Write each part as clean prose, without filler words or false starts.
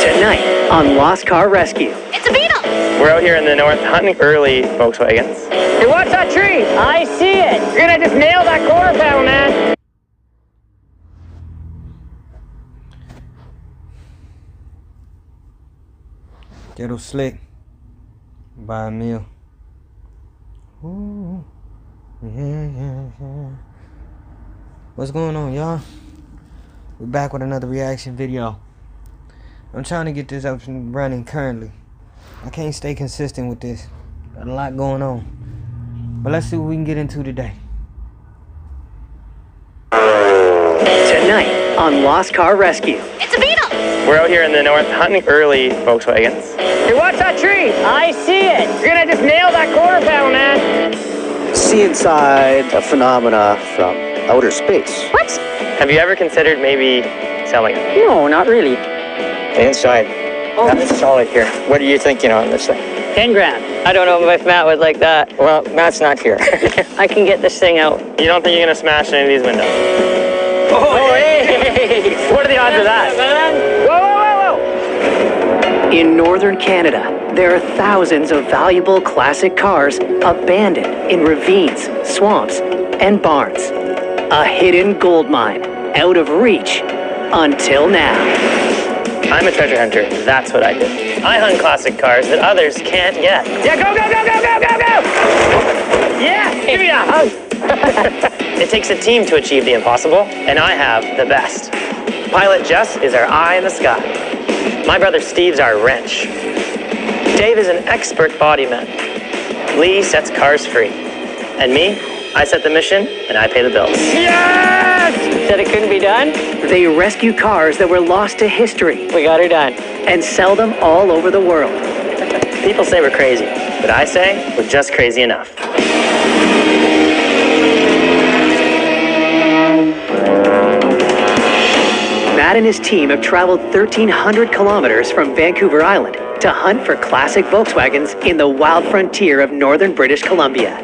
Tonight on Lost Car Rescue. It's a beetle! We're out here in the north hunting early Volkswagens. Hey, watch that tree! I see it! You're gonna just nail that quarter panel, man! Ghetto Slick by Emil. Ooh, yeah. What's going on, y'all? We're back with another reaction video. I'm trying to get this up and running currently. I can't stay consistent with this. Got a lot going on. But let's see what we can get into today. Tonight on Lost Car Rescue. It's a beetle! We're out here in the north hunting early Volkswagens. Hey, watch that tree! I see it! You're gonna just nail that quarter panel, man! See inside a phenomena from outer space. What? Have you ever considered maybe selling it? No, not really. The inside. That's solid here. What are you thinking on this thing? 10 grand. I don't know if Matt would like that. Well, Matt's not here. I can get this thing out. You don't think you're gonna smash any of these windows? Oh, hey! What are the odds of that? Whoa, whoa, whoa, whoa! In northern Canada, there are thousands of valuable classic cars abandoned in ravines, swamps, and barns. A hidden gold mine, out of reach, until now. I'm a treasure hunter. That's what I do. I hunt classic cars that others can't get. Yeah, go, go, go, go, go, go, go! Yeah, give me a hug! It takes a team to achieve the impossible, and I have the best. Pilot Jess is our eye in the sky. My brother Steve's our wrench. Dave is an expert bodyman. Lee sets cars free. And me, I set the mission, and I pay the bills. Yes! Said it couldn't be done? They rescue cars that were lost to history We got her done. and sell them all over the world. People say we're crazy, but I say we're just crazy enough. Matt and his team have traveled 1,300 kilometers from Vancouver Island to hunt for classic Volkswagens in the wild frontier of northern British Columbia.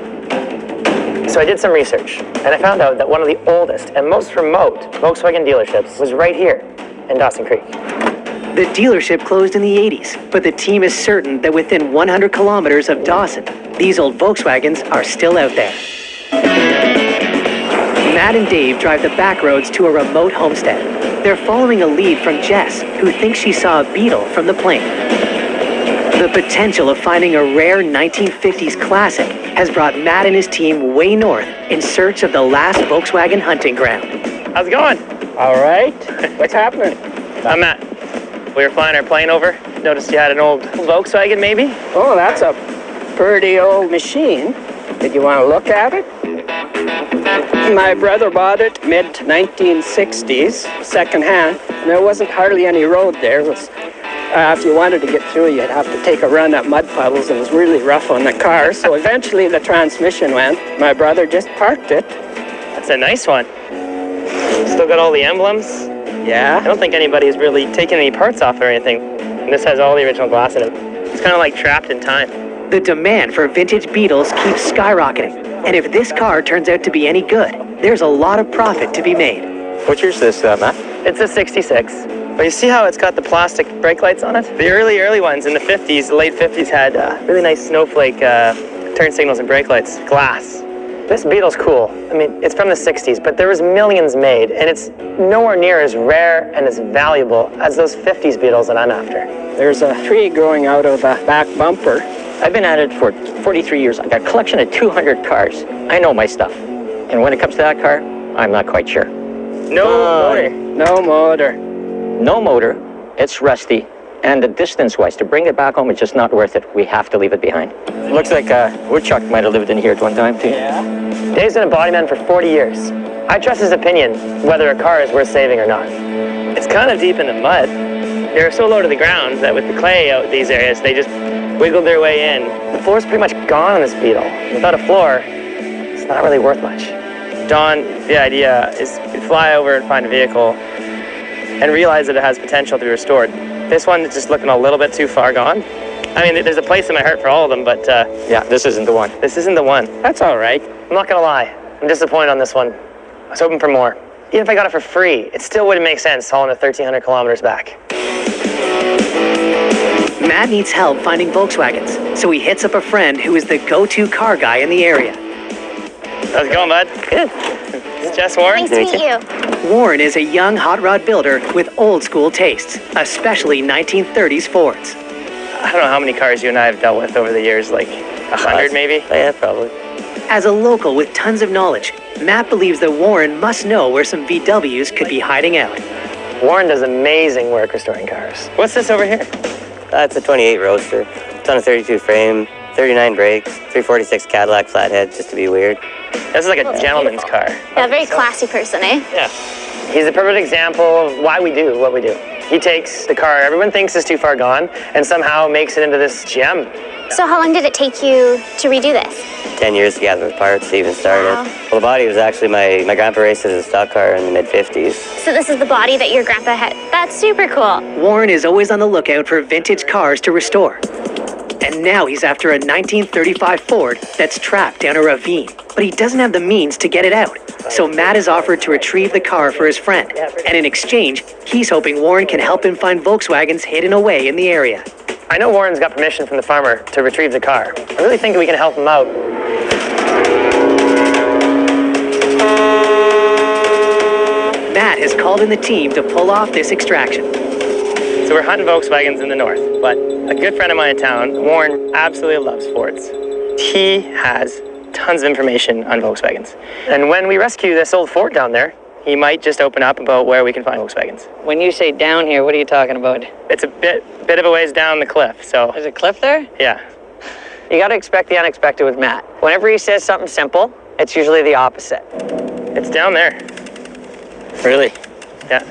So I did some research, and I found out that one of the oldest and most remote Volkswagen dealerships was right here in Dawson Creek. The dealership closed in the 80s, but the team is certain that within 100 kilometers of Dawson, these old Volkswagens are still out there. Matt and Dave drive the back roads to a remote homestead. They're following a lead from Jess, who thinks she saw a beetle from the plane. The potential of finding a rare 1950s classic has brought Matt and his team way north in search of the last Volkswagen hunting ground. How's it going? All right. What's happening? I'm Matt. We were flying our plane over. Noticed you had an old Volkswagen, maybe? Oh, that's a pretty old machine. Did you want to look at it? My brother bought it mid-1960s, secondhand. There wasn't hardly any road there. It was, if you wanted to get through, you'd have to take a run at mud puddles, and it was really rough on the car. So eventually the transmission went. My brother just parked it. That's a nice one. Still got all the emblems. I Yeah. don't think anybody's really taken any parts off or anything. And this has all the original glass in it. It's kind of like trapped in time. The demand for vintage Beetles keeps skyrocketing, and if this car turns out to be any good, there's a lot of profit to be made. Which is this, Matt? It's a 66. But you see how it's got the plastic brake lights on it? The early ones in the 50s, the late 50s had really nice snowflake turn signals and brake lights, glass. This Beetle's cool. I mean, it's from the 60s, but there was millions made, and it's nowhere near as rare and as valuable as those 50s Beetles that I'm after. There's a tree growing out of the back bumper. I've been at it for 43 years. I've got a collection of 200 cars. I know my stuff. And when it comes to that car, I'm not quite sure. No motor. No motor. No motor. It's rusty. And the distance-wise, to bring it back home, it's just not worth it. We have to leave it behind. Looks like a woodchuck might have lived in here at one time, too. Yeah. Dave's been a bodyman for 40 years. I trust his opinion whether a car is worth saving or not. It's kind of deep in the mud. They're so low to the ground that with the clay out these areas, they just wiggled their way in. The floor's pretty much gone on this Beetle. Without a floor, it's not really worth much. Don, the idea is to fly over and find a vehicle and realize that it has potential to be restored. This one is just looking a little bit too far gone. I mean, there's a place in my heart for all of them, but Yeah, this isn't the one. this isn't the one. That's all right. I'm not gonna lie, I'm disappointed on this one. I was hoping for more. Even if I got it for free, it still wouldn't make sense hauling it 1,300 kilometers back. Matt needs help finding Volkswagens, so he hits up a friend who is the go-to car guy in the area. How's it going, bud? Good. This is Jess Warren. Nice to meet you. Warren is a young hot rod builder with old-school tastes, especially 1930s Fords. I don't know how many cars you and I have dealt with over the years, like 100 maybe? Yeah, probably. As a local with tons of knowledge, Matt believes that Warren must know where some VWs could be hiding out. Warren does amazing work restoring cars. What's this over here? That's a 28 Roadster. It's on a 32 frame, 39 brakes, 346 Cadillac flathead, just to be weird. This is like a gentleman's car. Yeah, very classy person, eh? Yeah. He's a perfect example of why we do what we do. He takes the car everyone thinks is too far gone and somehow makes it into this gem. So how long did it take you to redo this? 10 years to gather the parts to even start it. Wow. Well, the body was actually my grandpa raced as a stock car in the mid-50s. So this is the body that your grandpa had. That's super cool. Warren is always on the lookout for vintage cars to restore. And now he's after a 1935 Ford that's trapped down a ravine, but he doesn't have the means to get it out. So Matt is offered to retrieve the car for his friend, and in exchange, he's hoping Warren can help him find Volkswagens hidden away in the area. I know Warren's got permission from the farmer to retrieve the car. I really think we can help him out. Matt has called in the team to pull off this extraction. So we're hunting Volkswagens in the north, but a good friend of mine in town, Warren, absolutely loves Fords. He has tons of information on Volkswagens. And when we rescue this old Ford down there, he might just open up about where we can find Volkswagens. When you say down here, what are you talking about? It's a bit of a ways down the cliff, so There's a cliff there? yeah. You got to expect the unexpected with Matt. Whenever he says something simple, it's usually the opposite. It's down there. Really? Yeah.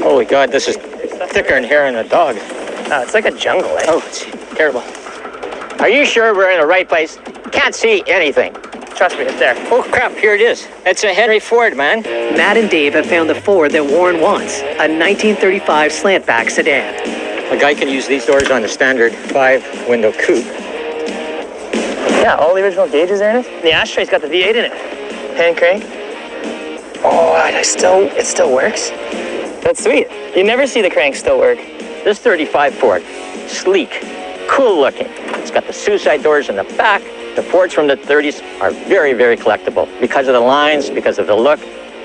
Holy God, this is thicker than hair in a dog. Oh, it's like a jungle, eh? Oh, it's terrible. Are you sure we're in the right place? Can't see anything. Trust me, it's there. Oh crap, here it is. It's a Henry Ford, man. Matt and Dave have found the Ford that Warren wants, a 1935 slantback sedan. A guy can use these doors on the standard 5-window coupe. Yeah, all the original gauges are in it. The ashtray's got the V8 in it. Hand crank. Oh, it still works. That's sweet. You never see the crank still work. This 35 Ford, sleek, cool looking. It's got the suicide doors in the back. The Fords from the 30s are very, very collectible because of the lines, because of the look.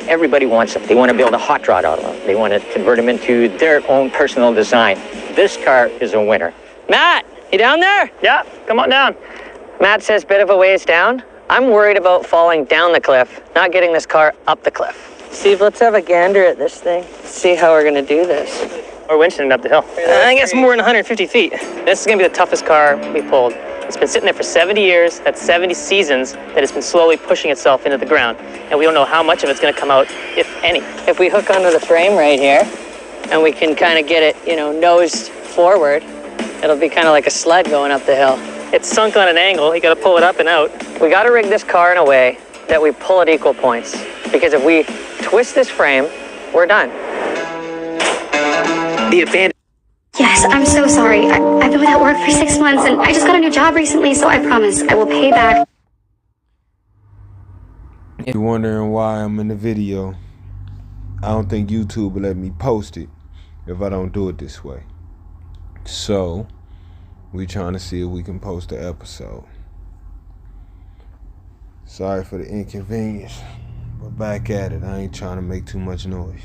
Everybody wants them. They want to build a hot rod out of them. They want to convert them into their own personal design. This car is a winner. Matt, you down there? Yeah, come on down. Matt says bit of a ways down. I'm worried about falling down the cliff, not getting this car up the cliff. Steve, let's have a gander at this thing. See how we're gonna do this. We're winching it up the hill. I guess more than 150 feet. This is gonna be the toughest car we pulled. It's been sitting there for 70 years, that's 70 seasons that it's been slowly pushing itself into the ground. And we don't know how much of it's gonna come out, if any. If we hook onto the frame right here, and we can kind of get it, nosed forward, it'll be kind of like a sled going up the hill. It's sunk on an angle, you gotta pull it up and out. We gotta rig this car in a way that we pull at equal points. Because if we twist this frame, we're done. The abandoned Yes, I'm so sorry. I've been without work for 6 months, and I just got a new job recently, so I promise I will pay back. If you're wondering why I'm in the video, I don't think YouTube will let me post it if I don't do it this way. So, we're trying to see if we can post the episode. Sorry for the inconvenience. We're back at it. I ain't trying to make too much noise.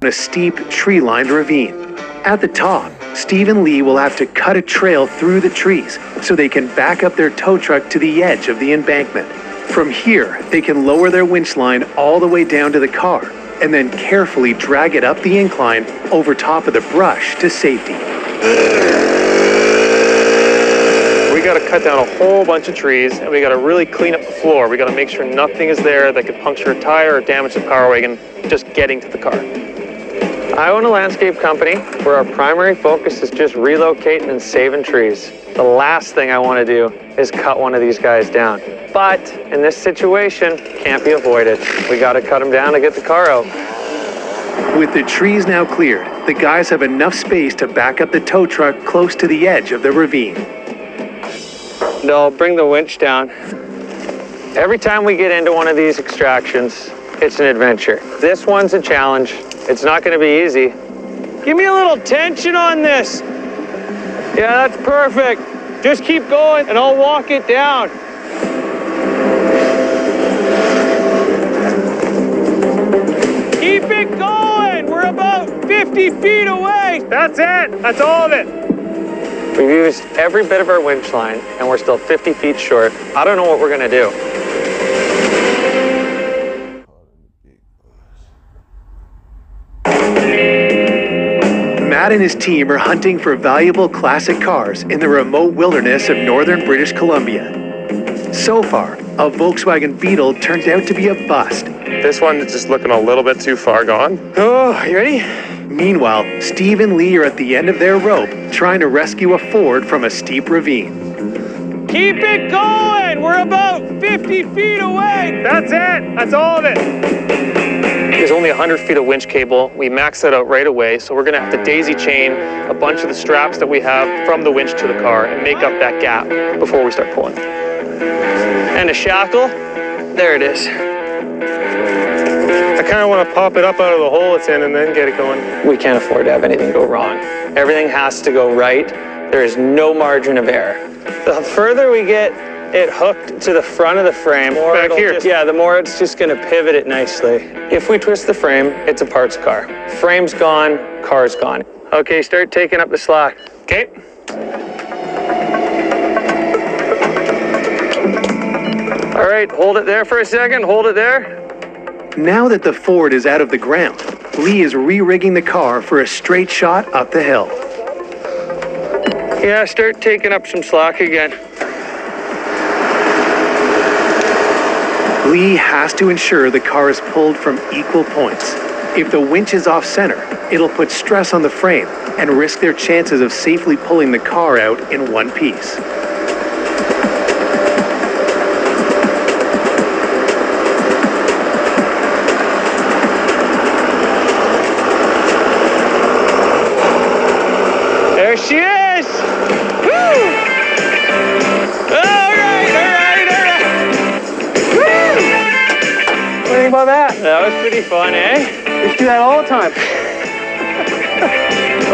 A steep, tree-lined ravine. At the top, Steve and Lee will have to cut a trail through the trees so they can back up their tow truck to the edge of the embankment. From here, they can lower their winch line all the way down to the car and then carefully drag it up the incline over top of the brush to safety. We got to cut down a whole bunch of trees, and we got to really clean up the floor. We got to make sure nothing is there that could puncture a tire or damage the power wagon just getting to the car. I own a landscape company where our primary focus is just relocating and saving trees. The last thing I want to do is cut one of these guys down. But in this situation, can't be avoided. We got to cut them down to get the car out. With the trees now cleared, the guys have enough space to back up the tow truck close to the edge of the ravine. And I'll bring the winch down. Every time we get into one of these extractions, it's an adventure. This one's a challenge. It's not going to be easy, Give me a little tension on this. Yeah, that's perfect. Just keep going and I'll walk it down. Keep it going. We're about 50 feet away. That's it. That's all of it. We've used every bit of our winch line and we're still 50 feet short. I don't know what we're gonna do. Matt and his team are hunting for valuable classic cars in the remote wilderness of northern British Columbia. So far, a Volkswagen Beetle turned out to be a bust. This one is just looking a little bit too far gone. Oh, you ready? Meanwhile, Steve and Lee are at the end of their rope trying to rescue a Ford from a steep ravine. Keep it going! We're about 50 feet away! That's it! That's all of it! There's only 100 feet of winch cable. We maxed that out right away, so we're gonna have to daisy chain a bunch of the straps that we have from the winch to the car and make up that gap before we start pulling. And a shackle, there it is. I kind of want to pop it up out of the hole it's in and then get it going. We can't afford to have anything go wrong. Everything has to go right. There is no margin of error. The further we get it hooked to the front of the frame, the more it's just going to pivot it nicely. If we twist the frame, it's a parts car. Frame's gone, car's gone. Okay, start taking up the slack. Okay. All right, hold it there for a second, hold it there. Now that the Ford is out of the ground, Lee is re-rigging the car for a straight shot up the hill. Yeah, start taking up some slack again. Lee has to ensure the car is pulled from equal points. If the winch is off center, it'll put stress on the frame and risk their chances of safely pulling the car out in one piece. There she is! Woo! All right. Woo! What do you think about that? That was pretty fun, eh? We should do that all the time.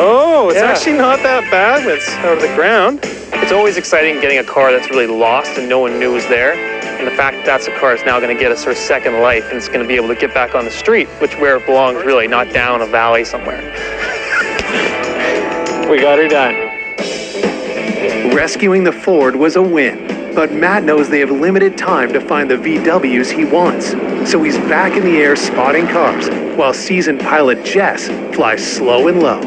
Oh, it's actually not that bad when it's out of the ground. It's always exciting getting a car that's really lost and no one knew was there. And the fact that that's a car is now going to get a sort of second life and it's going to be able to get back on the street, which where it belongs really, not down a valley somewhere. We got her done. Rescuing the Ford was a win, but Matt knows they have limited time to find the VWs he wants. So he's back in the air spotting cars, while seasoned pilot Jess flies slow and low.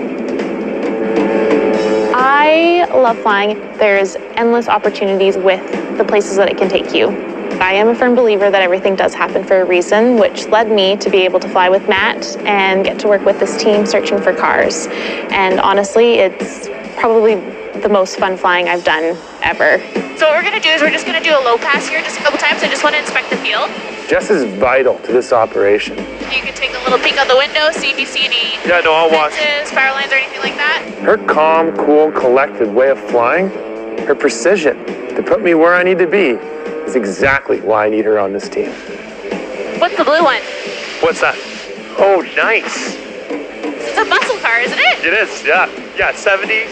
I love flying. There's endless opportunities with the places that it can take you. I am a firm believer that everything does happen for a reason, which led me to be able to fly with Matt and get to work with this team searching for cars. And honestly, it's probably the most fun flying I've done ever. So what we're gonna do is we're just gonna do a low pass here just a couple times. I just want to inspect the field. Jess is vital to this operation. You can take a little peek out the window, see if you see any I'll watch. fences, power lines, or anything like that. Her calm, cool, collected way of flying, her precision to put me where I need to be is exactly why I need her on this team. What's the blue one? What's that? Oh, nice. It's a muscle car, isn't it? It is, yeah. Yeah, 70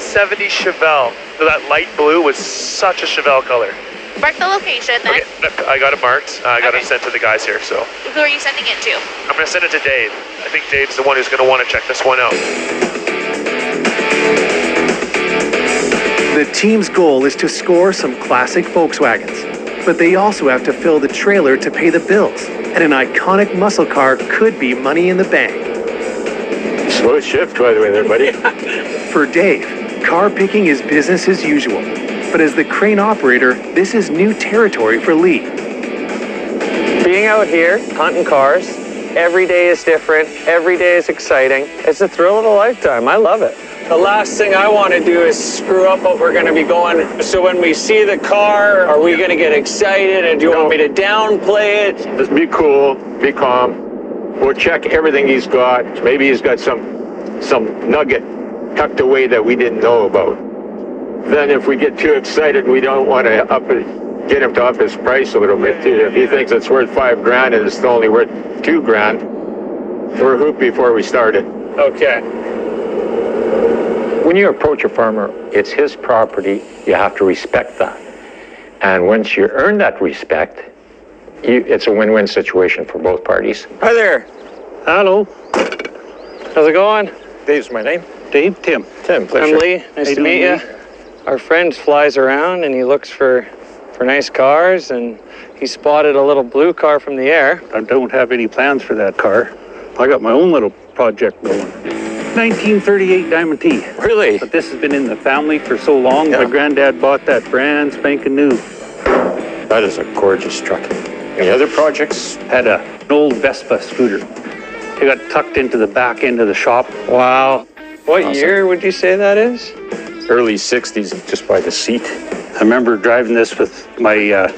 Chevelle. So that light blue was such a Chevelle color. Mark the location then. Okay, I got it marked. I got it sent to the guys here, so. Who are you sending it to? I'm gonna send it to Dave. I think Dave's the one who's gonna wanna check this one out. The team's goal is to score some classic Volkswagens, but they also have to fill the trailer to pay the bills, and an iconic muscle car could be money in the bank. Slow shift, by the way there, buddy. For Dave, car picking is business as usual, but as the crane operator, this is new territory for Lee. Being out here, hunting cars, every day is different, every day is exciting. It's the thrill of a lifetime, I love it. The last thing I want to do is screw up what we're going to be going. So when we see the car, are we going to get excited? And do you want me to downplay it? Just be cool, be calm. We'll check everything he's got. Maybe he's got some nugget tucked away that we didn't know about. Then if we get too excited, we don't want to get him to up his price a little bit too. If he thinks it's worth $5,000 and it's only worth $2,000, we're hooped before we started. Okay. When you approach a farmer, it's his property. You have to respect that. And once you earn that respect, it's a win-win situation for both parties. Hi there. Hello. How's it going? Dave's my name. Dave? Tim. Tim, pleasure. I'm Lee. Nice to meet you. Our friend flies around and he looks for nice cars, and he spotted a little blue car from the air. I don't have any plans for that car. I got my own little project going. 1938 Diamond T. Really? But this has been in the family for so long. Yeah. My granddad bought that brand spanking new. That is a gorgeous truck. Any other projects? Had an old Vespa scooter. It got tucked into the back end of the shop. Wow. What Awesome. year would you say that is? Early 60s, just by the seat. I remember driving this with my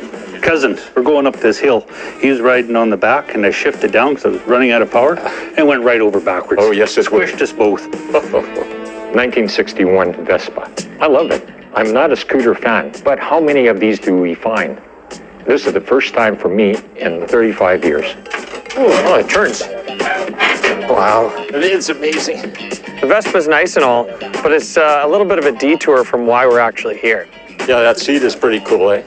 cousin. We're going up this hill. He was riding on the back, and I shifted down because I was running out of power and went right over backwards. Oh, yes, it squished us both. 1961 Vespa. I love it. I'm not a scooter fan, but how many of these do we find? This is the first time for me in 35 years. Oh, it turns. Wow, it is amazing. The Vespa's nice and all, but it's a little bit of a detour from why we're actually here. Yeah, that seat is pretty cool, eh?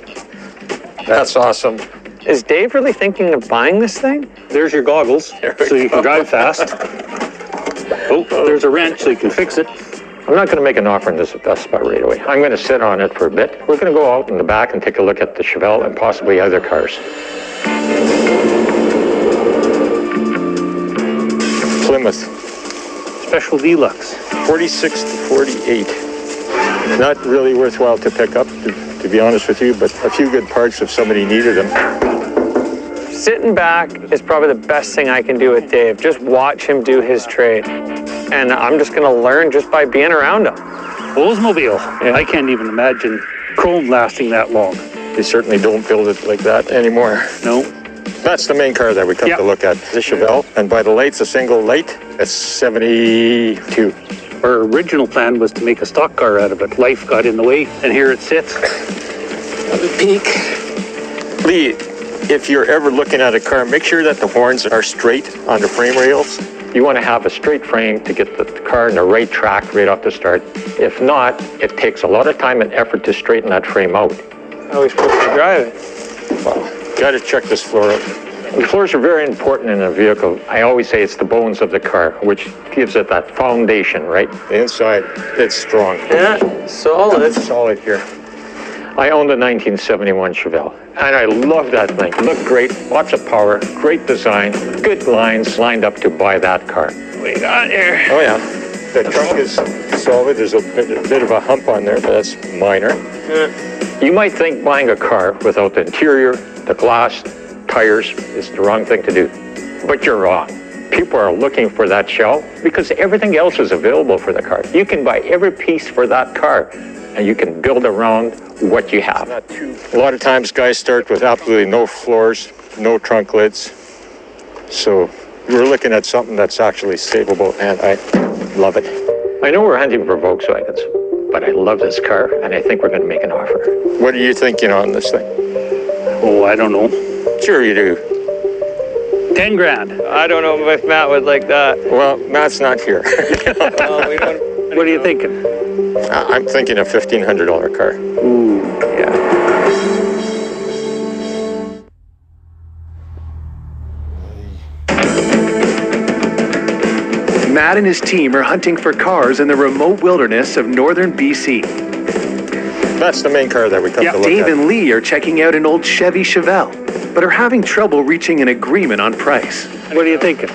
That's awesome. Is Dave really thinking of buying this thing? There's your goggles, so you can drive fast. Oh, there's a wrench, so you can fix it. I'm not going to make an offer on this Vespa right away. I'm going to sit on it for a bit. We're going to go out in the back and take a look at the Chevelle and possibly other cars. Plymouth. Special Deluxe. 46 to 48. Not really worthwhile to pick up, to be honest with you, but a few good parts if somebody needed them. Sitting back is probably the best thing I can do with Dave. Just watch him do his trade. And I'm just gonna learn just by being around him. Oldsmobile. Yeah. I can't even imagine chrome lasting that long. They certainly don't build it like that anymore. No. That's the main car that we come to look at, the Chevelle. And by the lights, a single light, it's 72. Our original plan was to make a stock car out of it. Life got in the way, and here it sits. The peak. Lee, if you're ever looking at a car, make sure that the horns are straight on the frame rails. You want to have a straight frame to get the car in the right track right off the start. If not, it takes a lot of time and effort to straighten that frame out. How are we supposed to drive it? Well, got to check this floor out. The floors are very important in a vehicle. I always say it's the bones of the car, which gives it that foundation, right? The inside, it's strong. Yeah, solid. It's solid here. I owned a 1971 Chevelle, and I love that thing. Looked great, lots of power, great design, good lines lined up to buy that car. What do you got here? Oh yeah, the trunk is solid. There's a bit of a hump on there, but that's minor. Yeah. You might think buying a car without the interior, the glass, tires is the wrong thing to do, but you're wrong. People are looking for that shell because everything else is available for the car. You can buy every piece for that car, and you can build around what you have. A lot of times guys start with absolutely no floors, no trunk lids. So we're looking at something that's actually savable, and I love it. I know we're hunting for Volkswagens, but I love this car, and I think we're going to make an offer. What are you thinking on this thing? Oh, I don't know. Sure you do. 10 grand. I don't know if Matt would like that. Well, Matt's not here. Well, we don't. What are you thinking? I'm thinking a $1,500 car. Ooh, yeah. Matt and his team are hunting for cars in the remote wilderness of northern BC. That's the main car that we come to look Dave at. and Lee are checking out an old Chevy Chevelle, but are having trouble reaching an agreement on price. What are you thinking?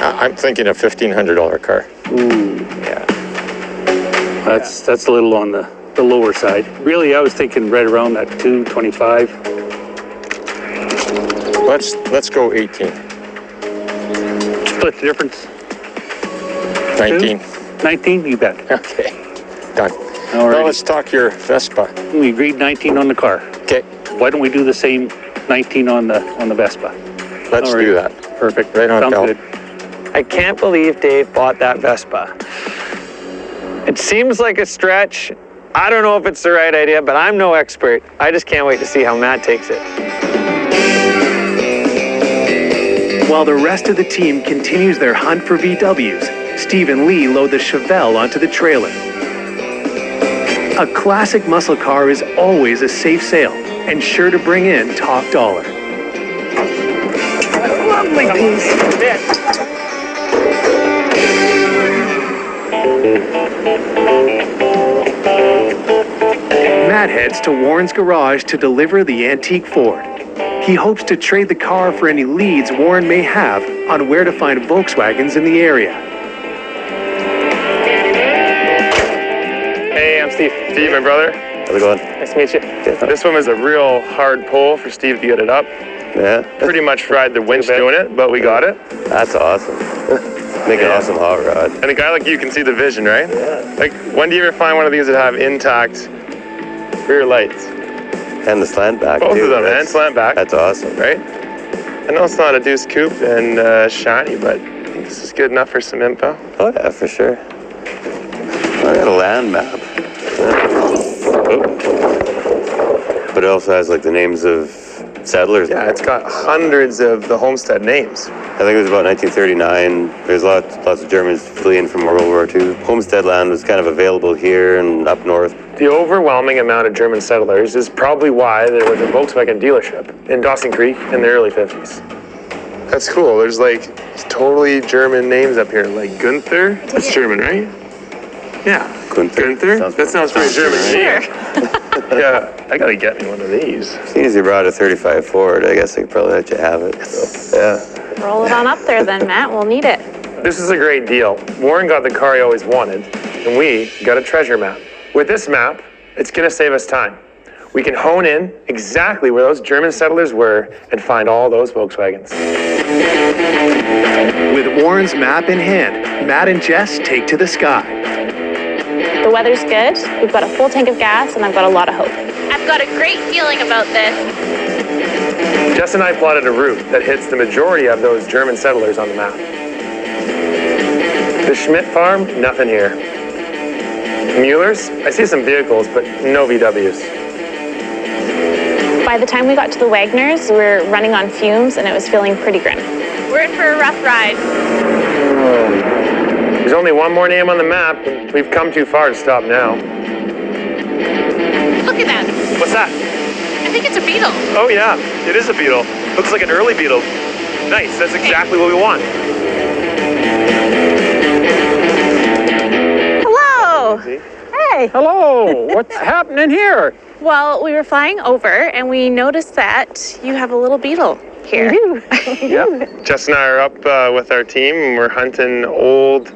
I'm thinking a $1,500 car. Ooh, yeah. That's a little on the lower side. Really, I was thinking right around that 225. Let's go 18. Split the difference. 19. 19, you bet. Okay, done. All right. Now let's talk your Vespa. We agreed 19 on the car. Okay. Why don't we do the same 19 on the Vespa? Let's do that. Perfect. Right on, Sounds pal. good. I can't believe Dave bought that Vespa. It seems like a stretch. I don't know if it's the right idea, but I'm no expert. I just can't wait to see how Matt takes it. While the rest of the team continues their hunt for VWs, Steve and Lee load the Chevelle onto the trailer. A classic muscle car is always a safe sale and sure to bring in top dollar. Lovely piece of bit. Matt heads to Warren's garage to deliver the antique Ford. He hopes to trade the car for any leads Warren may have on where to find Volkswagens in the area. Hey, I'm Steve. Steve, my brother. How's it going? Nice to meet you. This one was a real hard pull for Steve to get it up. Yeah. Pretty much fried the winch doing it, but we got it. That's awesome. Make an awesome hot rod. And a guy like you can see the vision, right? Yeah. Like, when do you ever find one of these that have intact rear lights? And the slant back, Both too. of them, and slant back. That's awesome. Right? I know it's not a Deuce Coupe and shiny, but I think this is good enough for some info. Oh, yeah, for sure. I got a land map. But it also has, like, the names of settlers. Yeah, it's got hundreds of the homestead names. I think it was about 1939. There's lots of Germans fleeing from World War II. Homestead land was kind of available here and up north. The overwhelming amount of German settlers is probably why there was a Volkswagen dealership in Dawson Creek in the early 50s. That's cool. There's like totally German names up here, like Gunther. That's German, right? Yeah. Gunther? That sounds pretty German. Sure. Yeah, I gotta get me one of these. Seeing as you brought a 35 Ford, I guess I could probably let you have it. So, yeah. Roll it on up there then, Matt. We'll need it. This is a great deal. Warren got the car he always wanted, and we got a treasure map. With this map, it's gonna save us time. We can hone in exactly where those German settlers were and find all those Volkswagens. With Warren's map in hand, Matt and Jess take to the sky. The weather's good. We've got a full tank of gas, and I've got a lot of hope. I've got a great feeling about this. Jess and I plotted a route that hits the majority of those German settlers on the map. The Schmidt farm, nothing here. Mueller's, I see some vehicles, but no VWs. By the time we got to the Wagners, we were running on fumes, and it was feeling pretty grim. We're in for a rough ride. There's only one more name on the map, and we've come too far to stop now. Look at that. What's that? I think it's a Beetle. Oh yeah, it is a Beetle. Looks like an early Beetle. Nice, that's exactly what we want. Hello. Hey. Hello. What's happening here? Well, we were flying over, and we noticed that you have a little Beetle here. Yep. Jess and I are up with our team, and we're hunting old,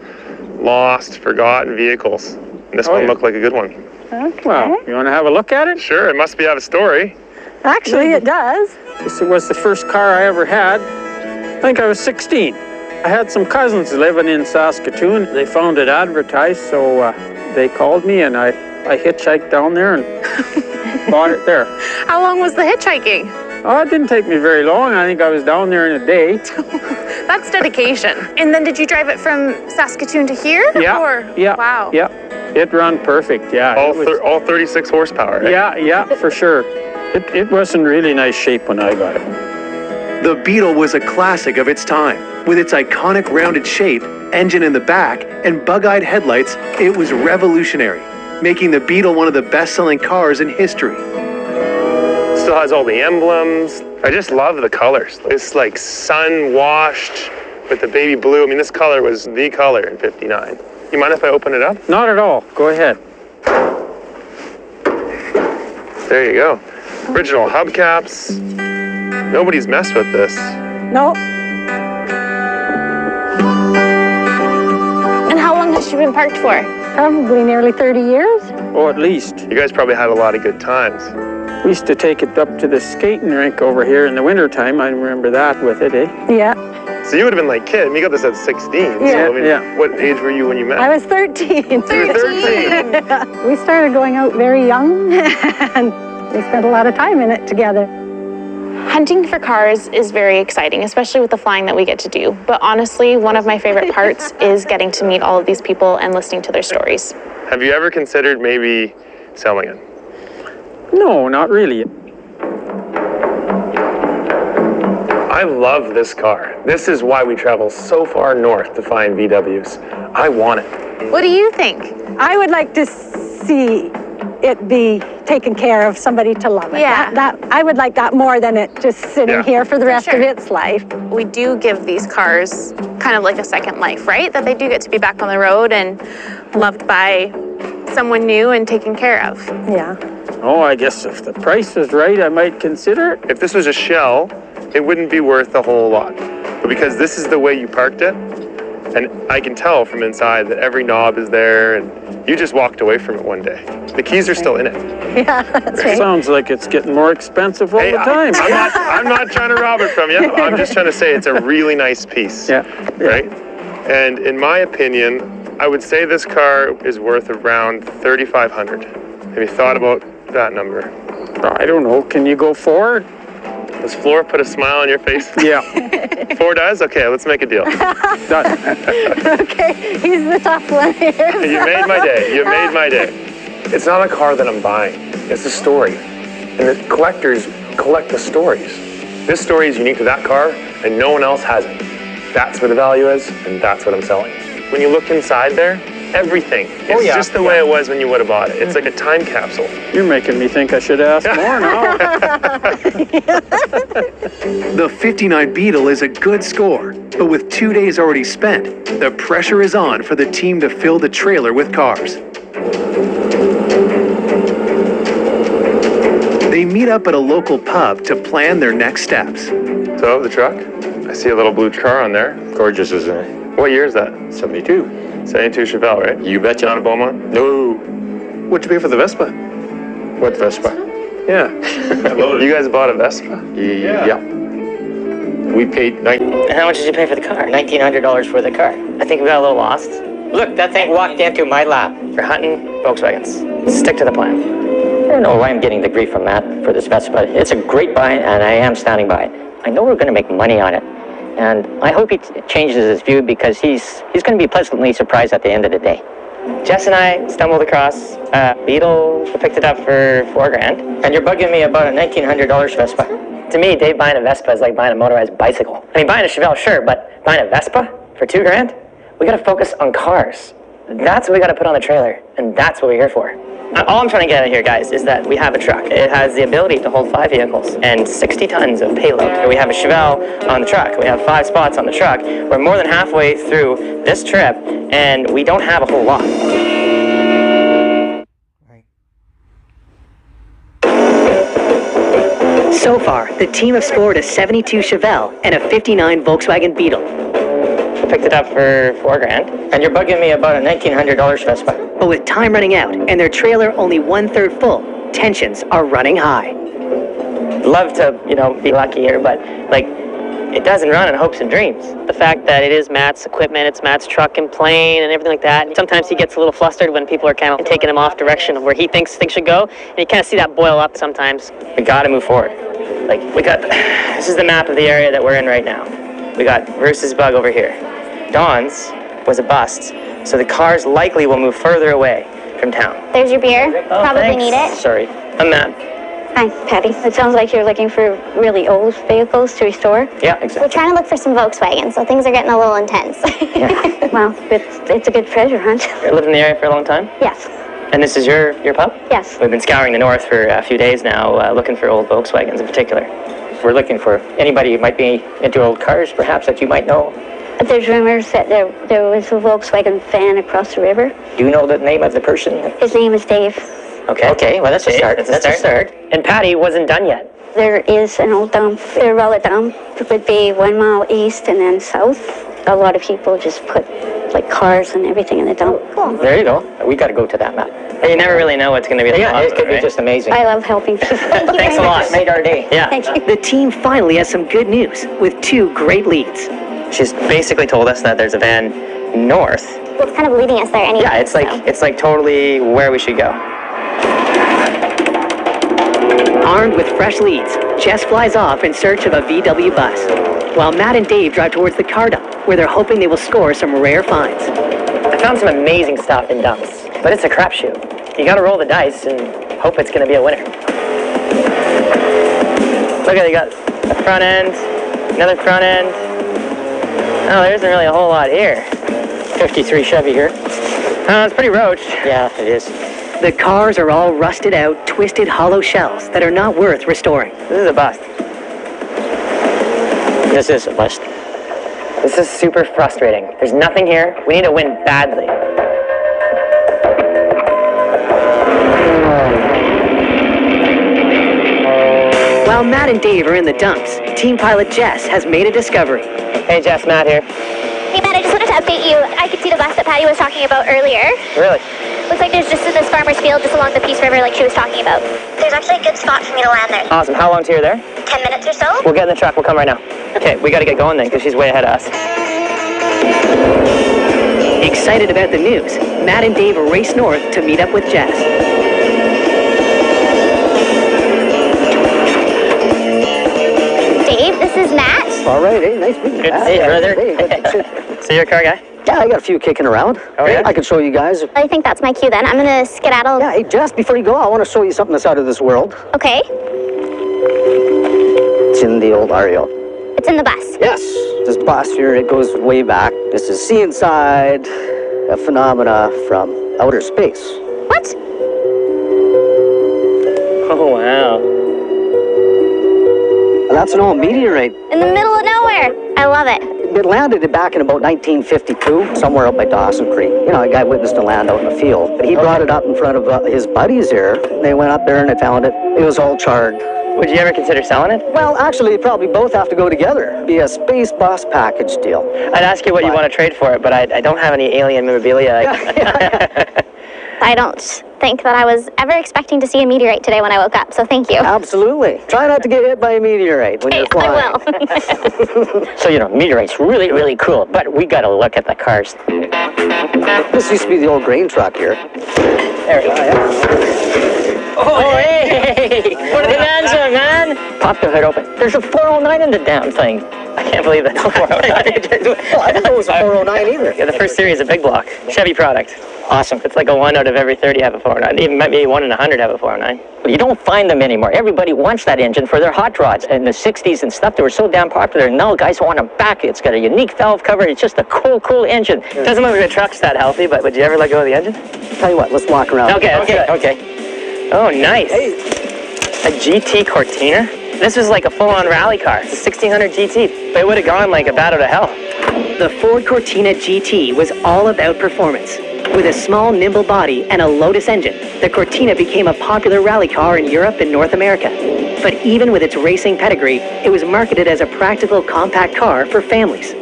lost, forgotten vehicles. And this one looked like a good one. Okay. Well, you want to have a look at it? Sure, it must have a story. Actually, it does. This was the first car I ever had. I think I was 16. I had some cousins living in Saskatoon. They found it advertised, so they called me, and I hitchhiked down there and bought it there. How long was the hitchhiking? Oh, it didn't take me very long. I think I was down there in a day. That's dedication. And then did you drive it from Saskatoon to here? Yeah. Or? Yeah. Wow. Yeah. It ran perfect. Yeah. All 36 horsepower. Right? Yeah, for sure. It was in really nice shape when I got it. The Beetle was a classic of its time. With its iconic rounded shape, engine in the back, and bug-eyed headlights, it was revolutionary, making the Beetle one of the best-selling cars in history. Still has all the emblems. I just love the colors. It's like sun-washed with the baby blue. I mean, this color was the color in '59. You mind if I open it up? Not at all. Go ahead. There you go. Original hubcaps. Nobody's messed with this. No. And how long has she been parked for? Probably nearly 30 years. Oh, at least. You guys probably had a lot of good times. We used to take it up to the skating rink over here in the wintertime. I remember that with it, eh? Yeah. So you would have been like, kid, you got this at 16. Yeah. So, I mean, what age were you when you met? I was 13. You were 13. We started going out very young, and we spent a lot of time in it together. Hunting for cars is very exciting, especially with the flying that we get to do. But honestly, one of my favorite parts is getting to meet all of these people and listening to their stories. Have you ever considered maybe selling it? No, not really. I love this car. This is why we travel so far north to find VWs. I want it. What do you think? I would like to see it be taken care of, somebody to love it. Yeah. That I would like that more than it just sitting here for the rest of its life. We do give these cars kind of like a second life, right? That they do get to be back on the road and loved by someone new and taken care of. Yeah. Oh, I guess if the price is right, I might consider it. If this was a shell, it wouldn't be worth a whole lot. But because this is the way you parked it, and I can tell from inside that every knob is there, and you just walked away from it one day. The keys are still in it. Yeah, that's right. Sounds like it's getting more expensive all the time. I'm not trying to rob it from you. I'm just trying to say it's a really nice piece. Yeah. Right? And in my opinion, I would say this car is worth around $3,500. Have you thought about that number? I don't know. Can you go 4? Does Floor put a smile on your face? Yeah. 4 does? Okay, let's make a deal. Done. Okay, he's the tough one here. You made my day. You made my day. It's not a car that I'm buying. It's a story. And the collectors collect the stories. This story is unique to that car, and no one else has it. That's where the value is, and that's what I'm selling. When you look inside there, everything is just the way it was when you would have bought it. It's like a time capsule. You're making me think I should ask more now. The 59 Beetle is a good score, but with 2 days already spent, the pressure is on for the team to fill the trailer with cars. They meet up at a local pub to plan their next steps. So, the truck? I see a little blue car on there. Gorgeous, isn't it? What year is that? 72. 72 Chevelle, right? You betcha. Not a Beaumont? No. What'd you pay for the Vespa? What Vespa? Yeah. You guys bought a Vespa? Yeah. We paid And how much did you pay for the car? $1,900 for the car. I think we got a little lost. Look, that thing walked into my lap. You're hunting Volkswagens. Stick to the plan. I don't know why I'm getting the grief from Matt for this Vespa. It's a great buy, and I am standing by it. I know we're going to make money on it, and I hope he changes his view because he's going to be pleasantly surprised at the end of the day. Jess and I stumbled across a Beetle. We picked it up for $4,000. And you're bugging me about a $1,900 Vespa. To me, Dave, buying a Vespa is like buying a motorized bicycle. I mean, buying a Chevelle, sure, but buying a Vespa for $2,000? We got to focus on cars. That's what we got to put on the trailer, and that's what we're here for. All I'm trying to get at here, guys, is that we have a truck. It has the ability to hold 5 vehicles and 60 tons of payload. We have a Chevelle on the truck. We have 5 spots on the truck. We're more than halfway through this trip, and we don't have a whole lot. So far, the team have scored a 72 Chevelle and a 59 Volkswagen Beetle. We picked it up for $4,000. And you're bugging me about a $1,900 Vespa. But with time running out and their trailer only 1/3 full, tensions are running high. Love to, be lucky here, but it doesn't run in hopes and dreams. The fact that it is Matt's equipment, it's Matt's truck and plane and everything like that. Sometimes he gets a little flustered when people are kind of taking him off direction of where he thinks things should go, and you kind of see that boil up sometimes. We got to move forward. This is the map of the area that we're in right now. We got Bruce's bug over here. Dawn's was a bust, so the cars likely will move further away from town. There's your beer. Probably thanks. need it. Sorry, I'm Matt. Hi, Patty. It sounds like you're looking for really old vehicles to restore. Yeah, exactly. We're trying to look for some Volkswagens, so things are getting a little intense. Well, it's a good treasure hunt. You lived in the area for a long time? Yes. And this is your pub? Yes. We've been scouring the north for a few days now, looking for old Volkswagens in particular. We're looking for anybody who might be into old cars, perhaps, that you might know. There's rumors that there was a Volkswagen van across the river. Do you know the name of the person? His name is Dave. Okay, well, that's a start. That's a start. And Patty wasn't done yet. There is an old dump, a roller dump. It would be 1 mile east and then south. A lot of people just put cars and everything in the dump. Cool. There you go. We got to go to that map. And you never really know what's going to be the it could be just amazing. I love helping people. Thanks a lot. Made our day. Yeah. Thank you. The team finally has some good news with 2 great leads. She's basically told us that there's a van north. Well, it's kind of leading us there anyway. Yeah, it's like totally where we should go. Armed with fresh leads, Jess flies off in search of a VW bus, while Matt and Dave drive towards the car dump, where they're hoping they will score some rare finds. I found some amazing stuff in dumps, but it's a crapshoot. You gotta roll the dice and hope it's gonna be a winner. Look at it, you got a front end, another front end. Oh, there isn't really a whole lot here. 53 Chevy here. It's pretty roached. Yeah, it is. The cars are all rusted out, twisted hollow shells that are not worth restoring. This is a bust. This is a bust. This is super frustrating. There's nothing here. We need to win badly. While Matt and Dave are in the dumps, team pilot Jess has made a discovery. Hey Jess, Matt here. Hey Matt, I just wanted to update you. I could see the bus that Patty was talking about earlier. Really? Looks like there's just in this farmer's field just along the Peace River like she was talking about. There's actually a good spot for me to land there. Awesome. How long till you're there? 10 minutes or so? We'll get in the truck. We'll come right now. Okay, we got to get going then because she's way ahead of us. Excited about the news, Matt and Dave race north to meet up with Jess. Dave, this is Matt. All right, hey, nice meeting you. Good to see you, brother. So you're a car guy? Yeah, I got a few kicking around. Oh, yeah? I can show you guys. I think that's my cue then. I'm gonna skedaddle. Yeah, hey, Jess, before you go, I want to show you something that's out of this world. Okay. It's in the old Ariel. It's in the bus. Yes, this bus here, it goes way back. This is See Inside, a phenomena from outer space. What? Oh, wow. That's an old meteorite. In the middle of nowhere. I love it. It landed back in about 1952, somewhere up by Dawson Creek. You know, a guy witnessed a land out in the field. But he brought it up in front of his buddies here. They went up there and they found it. It was all charred. Would you ever consider selling it? Well, actually, probably both have to go together. It'd be a space bus package deal. I'd ask you what you want to trade for it, but I don't have any alien memorabilia. I don't think that I was ever expecting to see a meteorite today when I woke up, so thank you. Absolutely. Try not to get hit by a meteorite when you're flying. I will. So, you know, meteorites really, really cool, but we got to look at the cars. This used to be the old grain truck here. There we go. Oh, hey! What are the names on, man? Pop the hood open. There's a 409 in the damn thing. I can't believe that's a 409. Well, I didn't know it was a 409 either. Yeah, the first series, a big block. Chevy product. Awesome. It's like a 1 out of every 30 have a 409. Even maybe 1 in 100 have a 409. But you don't find them anymore. Everybody wants that engine for their hot rods. In the 60s and stuff, they were so damn popular. Now guys want them back. It's got a unique valve cover. It's just a cool, cool engine. It doesn't look like the truck's that healthy, but would you ever let go of the engine? Tell you what, let's walk around. Okay. Oh, nice. Hey. A GT Cortina? This was like a full-on rally car. It's a 1600 GT, but it would have gone like a bat out of hell. The Ford Cortina GT was all about performance. With a small, nimble body and a Lotus engine, the Cortina became a popular rally car in Europe and North America. But even with its racing pedigree, it was marketed as a practical, compact car for families.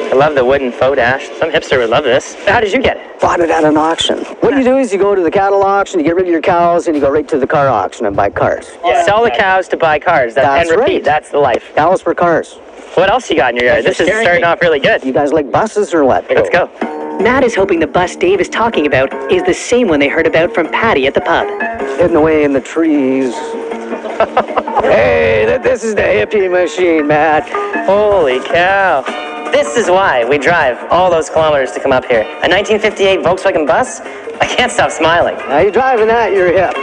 I love the wooden faux dash. Some hipster would love this. How did you get it? Bought it at an auction. What you do is you go to the cattle auction, you get rid of your cows, and you go right to the car auction and buy cars. Yeah. Sell the cows to buy cars. That's and repeat. right. That's the life. Cows for cars. What else you got in your yard? This is starting off really good. You guys like buses or what? Let's go. Matt is hoping the bus Dave is talking about is the same one they heard about from Patty at the pub. Hidden away in the trees. Hey, this is the hippie machine, Matt. Holy cow. This is why we drive all those kilometers to come up here. A 1958 Volkswagen bus? I can't stop smiling. Now you're driving that, you're hip.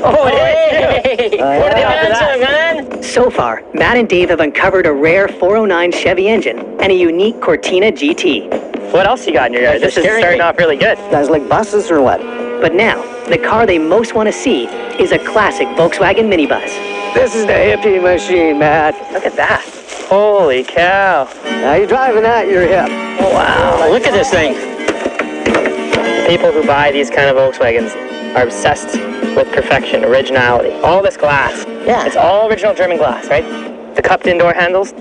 Oh, hey! What are the odds, man? So far, Matt and Dave have uncovered a rare 409 Chevy engine and a unique Cortina GT. What else you got in your yard? This is starting off really good. You guys like buses or what? But now, the car they most want to see is a classic Volkswagen minibus. This is the hippie machine, Matt. Look at that. Holy cow. Now you're driving that, you're hip. Wow, look at this thing. People who buy these kind of Volkswagens are obsessed with perfection, originality. All this glass. Yeah. It's all original German glass, right? The cupped indoor handles,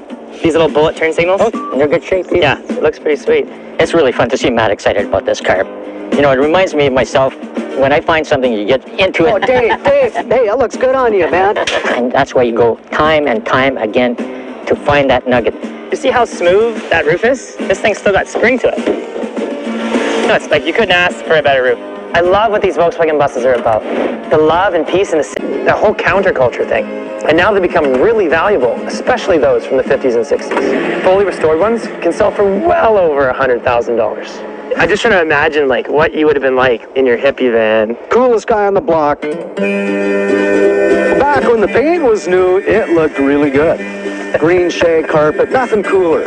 these little bullet turn signals. Oh, they're good shape. Yeah, it looks pretty sweet. It's really fun to see Matt excited about this car. You know, it reminds me of myself. When I find something, you get into it. Oh, Dave, hey, that looks good on you, man. And that's why you go time and time again to find that nugget. You see how smooth that roof is? This thing's still got spring to it. No, it's like you couldn't ask for a better roof. I love what these Volkswagen buses are about. The love and peace in the city, the whole counterculture thing. And now they become really valuable, especially those from the 50s and 60s. Fully restored ones can sell for well over $100,000. I'm just trying to imagine like what you would have been like in your hippie van. Coolest guy on the block. Back when the paint was new, it looked really good. green shag carpet, nothing cooler.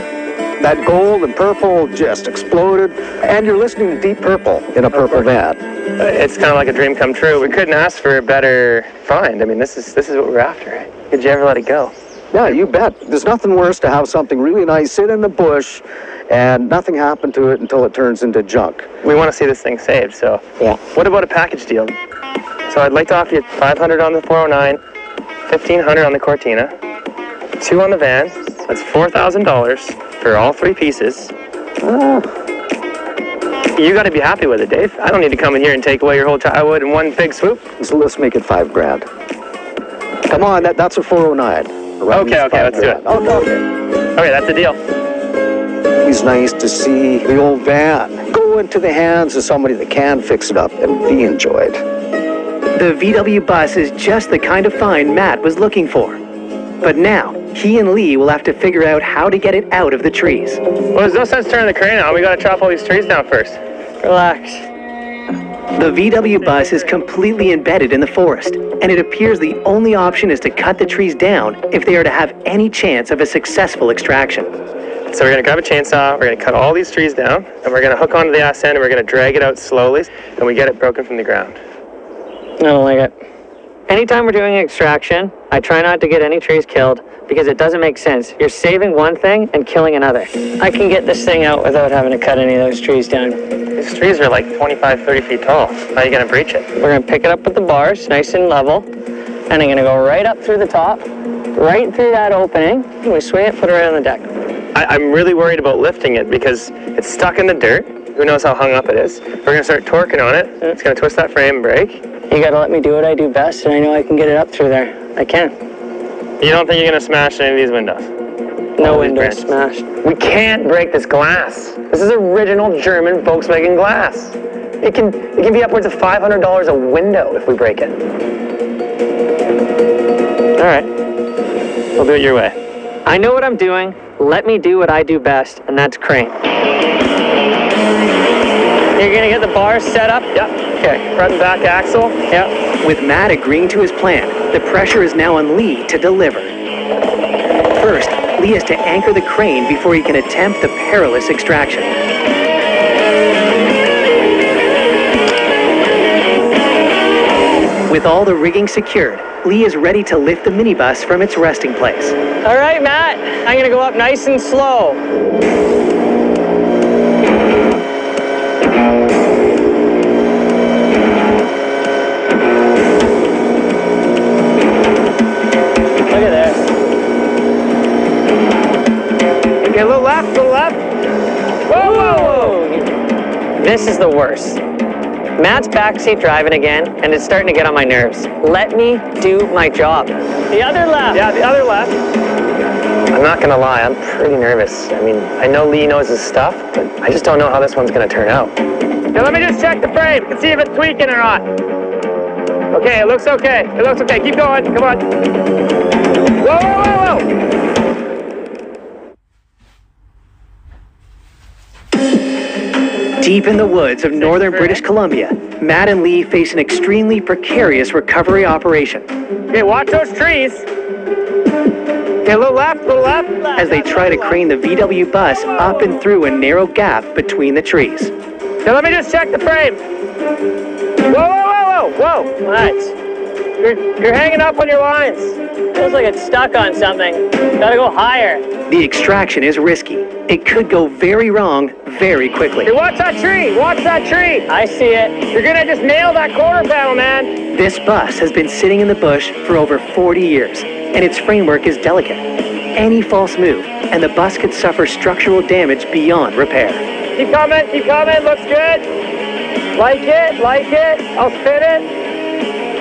That gold and purple just exploded, and you're listening to Deep Purple in a purple van. It's kind of like a dream come true. We couldn't ask for a better find. I mean, this is what we're after, right? Did you ever let it go? Yeah, you bet. There's nothing worse to have something really nice sit in the bush and nothing happen to it until it turns into junk. We want to see this thing saved, so yeah. What about a package deal? So I'd like to offer you $500 on the 409, $1,500 on the Cortina, $2 on the van. That's $4,000 for all three pieces. You got to be happy with it, Dave. I don't need to come in here and take away your whole childhood in one big swoop. So let's make it $5,000. Come on, that's a 409. Okay, let's do it. Okay, that's the deal. It's nice to see the old van go into the hands of somebody that can fix it up and be enjoyed. The VW bus is just the kind of find Matt was looking for. But now, he and Lee will have to figure out how to get it out of the trees. Well, there's no sense turning the crane on. We got to chop all these trees down first. Relax. The VW bus is completely embedded in the forest, and it appears the only option is to cut the trees down if they are to have any chance of a successful extraction. So we're going to grab a chainsaw, we're going to cut all these trees down, and we're going to hook onto the ass end, and we're going to drag it out slowly, and we get it broken from the ground. I don't like it. Anytime we're doing extraction, I try not to get any trees killed because it doesn't make sense. You're saving one thing and killing another. I can get this thing out without having to cut any of those trees down. These trees are like 25, 30 feet tall. How are you going to breach it? We're going to pick it up with the bars, nice and level, and I'm going to go right up through the top, right through that opening, and we swing it, put it right on the deck. I'm really worried about lifting it because it's stuck in the dirt. Who knows how hung up it is. We're going to start torquing on it. It's going to twist that frame and break. You got to let me do what I do best, and I know I can get it up through there. I can. You don't think you're going to smash any of these windows? No windows smashed. We can't break this glass. This is original German Volkswagen glass. It can be upwards of $500 a window if we break it. All right. We'll do it your way. I know what I'm doing. Let me do what I do best, and that's crane. You're going to get the bars set up? Yep. Okay. Front and back axle? Yep. With Matt agreeing to his plan, the pressure is now on Lee to deliver. First, Lee has to anchor the crane before he can attempt the perilous extraction. With all the rigging secured, Lee is ready to lift the minibus from its resting place. All right, Matt. I'm going to go up nice and slow. Look at this. Okay, a little left, a little left. Whoa, whoa! This is the worst. Matt's backseat driving again, and it's starting to get on my nerves. Let me do my job. The other left. Yeah, the other left. I'm not gonna lie, I'm pretty nervous. I mean, I know Lee knows his stuff, but I just don't know how this one's gonna turn out. Now let me just check the frame and see if it's tweaking or not. Okay, it looks okay. It looks okay. Keep going. Come on. Whoa, whoa, whoa, whoa! Deep in the woods of northern British Columbia, Matt and Lee face an extremely precarious recovery operation. Okay, watch those trees. Okay, a little left, a little left. As they try to crane the VW bus up and through a narrow gap between the trees. Okay, let me just check the frame. Whoa, whoa, whoa, whoa, whoa. What? You're hanging up on your lines. Feels like it's stuck on something. Gotta go higher. The extraction is risky. It could go very wrong very quickly. Hey, watch that tree! Watch that tree! I see it. You're gonna just nail that quarter panel, man! This bus has been sitting in the bush for over 40 years, and its framework is delicate. Any false move, and the bus could suffer structural damage beyond repair. Keep coming, looks good. Like it, I'll spin it.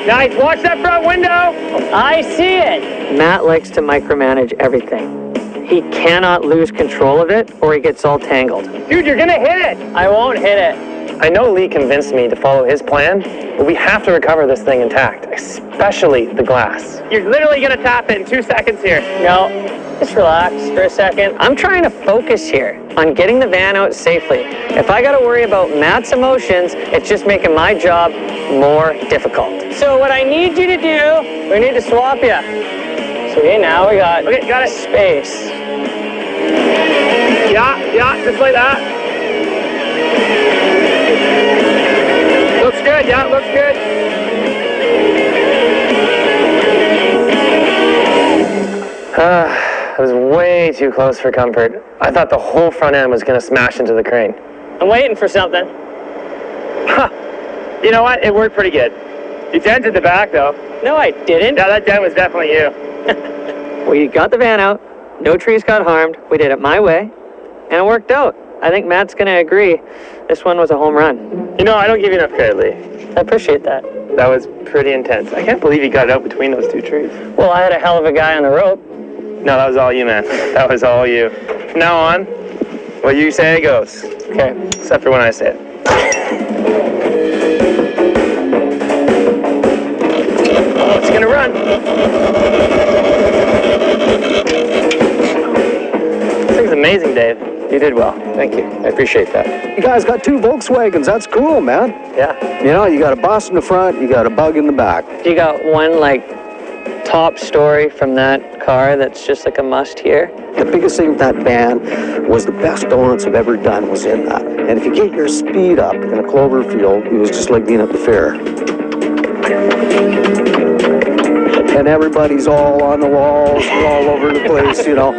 Nice, watch that front window! I see it! Matt likes to micromanage everything. He cannot lose control of it, or he gets all tangled. Dude, you're gonna hit it! I won't hit it. I know Lee convinced me to follow his plan, but we have to recover this thing intact, especially the glass. You're literally gonna tap it in 2 seconds here. No, just relax for a second. I'm trying to focus here on getting the van out safely. If I gotta worry about Matt's emotions, it's just making my job more difficult. So what I need you to do, we need to swap you. See, now we got, got it. Space. Yeah, just like that. Looks good, yeah, looks good. It was way too close for comfort. I thought the whole front end was going to smash into the crane. I'm waiting for something. You know what? It worked pretty good. You dented the back, though. No, I didn't. Yeah, that dent was definitely you. We got the van out. No trees got harmed. We did it my way. And it worked out. I think Matt's going to agree. This one was a home run. You know, I don't give you enough credit, Lee. I appreciate that. That was pretty intense. I can't believe you got it out between those two trees. Well, I had a hell of a guy on the rope. No, that was all you, man. That was all you. From now on, what you say goes. Okay, except for when I say it. Oh, it's gonna run. This thing's amazing, Dave. You did well. Thank you. I appreciate that. You guys got 2 Volkswagens. That's cool, man. Yeah. You know, you got a bus in the front, you got a bug in the back. You got one, like, top story from that car that's just like a must here? The biggest thing with that van was the best donuts I've ever done was in that. And if you get your speed up in a clover field, it was just like being at the fair. And everybody's all on the walls, we're all over the place, you know.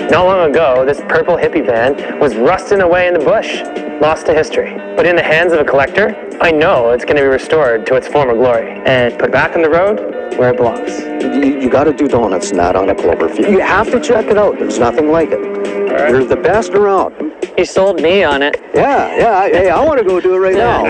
Not long ago, this purple hippie van was rusting away in the bush, lost to history. But in the hands of a collector, I know it's going to be restored to its former glory and put back on the road where it belongs. You got to do donuts and that on a clover field. You have to check it out. There's nothing like it. Right. You're the best around. He sold me on it. Yeah. Hey, I want to go do it right now.